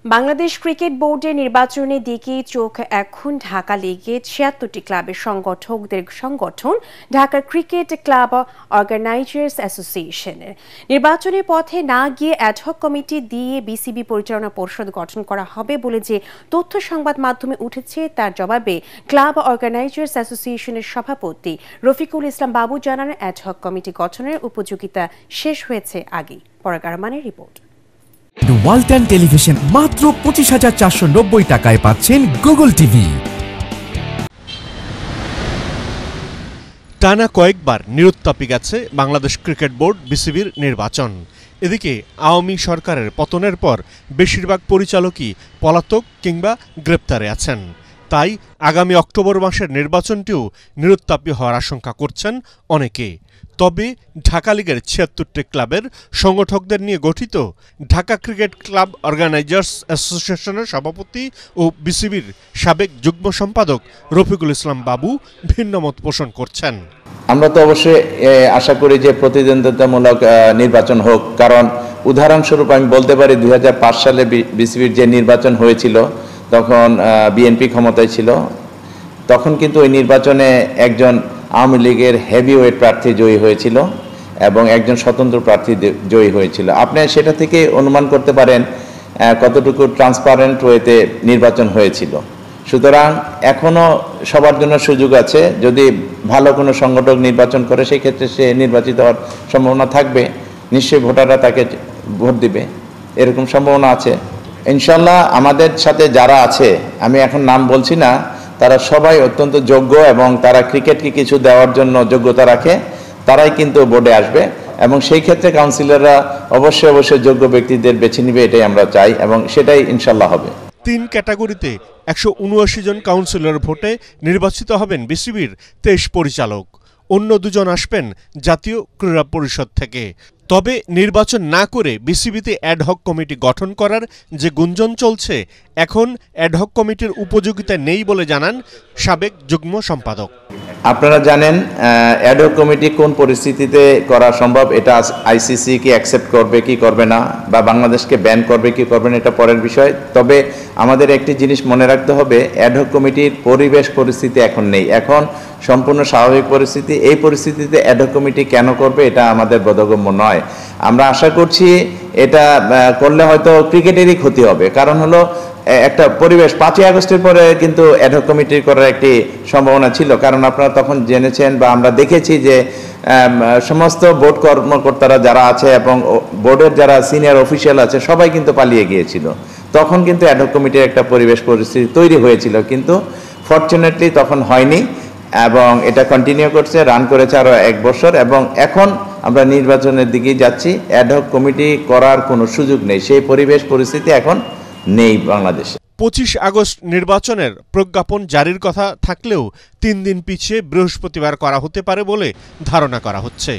Bangladesh cricket বোর্ডের নির্বাচনের দিকে চোখ এখন ঢাকা লিগের ৭৬টি ক্লাবের সংগঠকদের সংগঠন ঢাকা ক্রিকেট ক্লাব অর্গানাইজার্স অ্যাসোসিয়েশনের। নির্বাচনের পথে না গিয়ে অ্যাডহক কমিটি দিয়ে বিসিবি পরিচালনা পরিষদ গঠন করা হবে বলে যে তথ্য সংবাদ মাধ্যমে উঠেছে তার জবাবে ক্লাব অর্গানাইজার্স অ্যাসোসিয়েশনের সভাপতি রফিকুল ইসলাম বাবু জানান, অ্যাডহক কমিটি গঠনের উপযোগিতা শেষ হয়েছে আগেই। পরাগ আরমানের রিপোর্ট। ওয়ালটন টেলিভিশন মাত্র ২৫,৪৯০ টাকায় পাচ্ছেন গুগল টিভি। টানা কয়েকবার নিরুত্তাপে গেছে বাংলাদেশ ক্রিকেট বোর্ড বিসিবির নির্বাচন। এদিকে আওয়ামী সরকারের পতনের পর বেশিরভাগ পরিচালকই পলাতক কিংবা গ্রেপ্তারে আছেন। তাই আগামী অক্টোবর মাসের নির্বাচনটিও নিরুত্তাপী হওয়ার আশঙ্কা করছেন অনেকে। তবে ঢাকা লিগের ৭৬টি ক্লাবের সংগঠকদের নিয়ে গঠিত ঢাকা ক্রিকেট ক্লাব অর্গানাইজার্স অ্যাসোসিয়েশনের সভাপতি ও বিসিবির সাবেক যুগ্ম সম্পাদক রফিকুল ইসলাম বাবু ভিন্নমত পোষণ করছেন। আমরা তো অবশ্যই আশা করি যে প্রতিদ্বন্দ্বিতামূলক নির্বাচন হোক, কারণ উদাহরণস্বরূপ আমি বলতে পারি ২০০৫ সালে বিসিবির যে নির্বাচন হয়েছিল তখন বিএনপি ক্ষমতায় ছিল। তখন কিন্তু ওই নির্বাচনে একজন আওয়ামী লীগের হেভিওয়েট প্রার্থী জয়ী হয়েছিল এবং একজন স্বতন্ত্র প্রার্থী জয়ী হয়েছিল। আপনি সেটা থেকে অনুমান করতে পারেন কতটুকু ট্রান্সপারেন্ট ওয়েতে নির্বাচন হয়েছিল। সুতরাং এখনও সবার জন্য সুযোগ আছে, যদি ভালো কোনো সংগঠক নির্বাচন করে সেই ক্ষেত্রে সে নির্বাচিত হওয়ার সম্ভাবনা থাকবে। নিশ্চয়ই ভোটাররা তাকে ভোট দিবে, এরকম সম্ভাবনা আছে ইনশাল্লাহ। আমাদের সাথে যারা আছে, আমি এখন নাম বলছি না, তারা সবাই অত্যন্ত যোগ্য এবং তারা ক্রিকেটকে কিছু দেওয়ার জন্য যোগ্যতা রাখে, তারাই কিন্তু বোর্ডে আসবে এবং সেই ক্ষেত্রে কাউন্সিলররা অবশ্যই যোগ্য ব্যক্তিদের বেছে নিবে, এটাই আমরা চাই এবং সেটাই ইনশাল্লাহ হবে। ৩ ক্যাটাগরিতে ১৭৯ জন কাউন্সিলর ভোটে নির্বাচিত হবেন বিসিবির ২৩ পরিচালক। অন্য ২ জন আসবেন জাতীয় ক্রীড়া পরিষদ থেকে। তবে নির্বাচন না করে বিসিবিতে অ্যাডহক কমিটি গঠন করার যে গুঞ্জন চলছে, এখন অ্যাডহক কমিটির উপযোগিতা নেই বলে জানান সাবেক যুগ্ম সম্পাদক। আপনারা জানেন অ্যাডহক কমিটি কোন পরিস্থিতিতে করা সম্ভব, এটা আইসিসি কি অ্যাকসেপ্ট করবে কি করবে না, বা বাংলাদেশকে ব্যান করবে কি করবে না, এটা পরের বিষয়। তবে আমাদের একটি জিনিস মনে রাখতে হবে, অ্যাডহক কমিটির পরিস্থিতি এখন নেই, এখন সম্পূর্ণ স্বাভাবিক পরিস্থিতি। এই পরিস্থিতিতে অ্যাডহক কমিটি কেন করবে এটা আমাদের বোধগম্য নয়। আমরা আশা করছি এটা করলে হয়তো ক্রিকেটেরই ক্ষতি হবে, কারণ হলো একটা পরিবেশ ৫ই আগস্টের পরে কিন্তু অ্যাডহক কমিটি করার একটি সম্ভাবনা ছিল, কারণ আপনারা তখন জেনেছেন বা আমরা দেখেছি যে সমস্ত বোর্ড কর্মকর্তারা যারা আছে এবং বোর্ডের যারা সিনিয়র অফিসিয়াল আছে সবাই কিন্তু পালিয়ে গিয়েছিল। তখন কিন্তু অ্যাডহক কমিটির একটা পরিস্থিতি তৈরি হয়েছিল, কিন্তু ফরচুনেটলি তখন হয়নি এবং এটা কন্টিনিউ করছে, রান করেছে আরও ১ বছর এবং এখন আমরা নির্বাচনের দিকেই যাচ্ছি। অ্যাডহক কমিটি করার কোনো সুযোগ নেই, সেই পরিস্থিতি এখন নেই বাংলাদেশে। ২৫ আগস্ট নির্বাচনের প্রজ্ঞাপন জারির কথা থাকলেও ৩ দিন পিছিয়ে বৃহস্পতিবার করা হতে পারে বলে ধারণা করা হচ্ছে।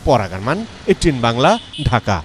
পরাগ আরমান, 18 বাংলা, ঢাকা।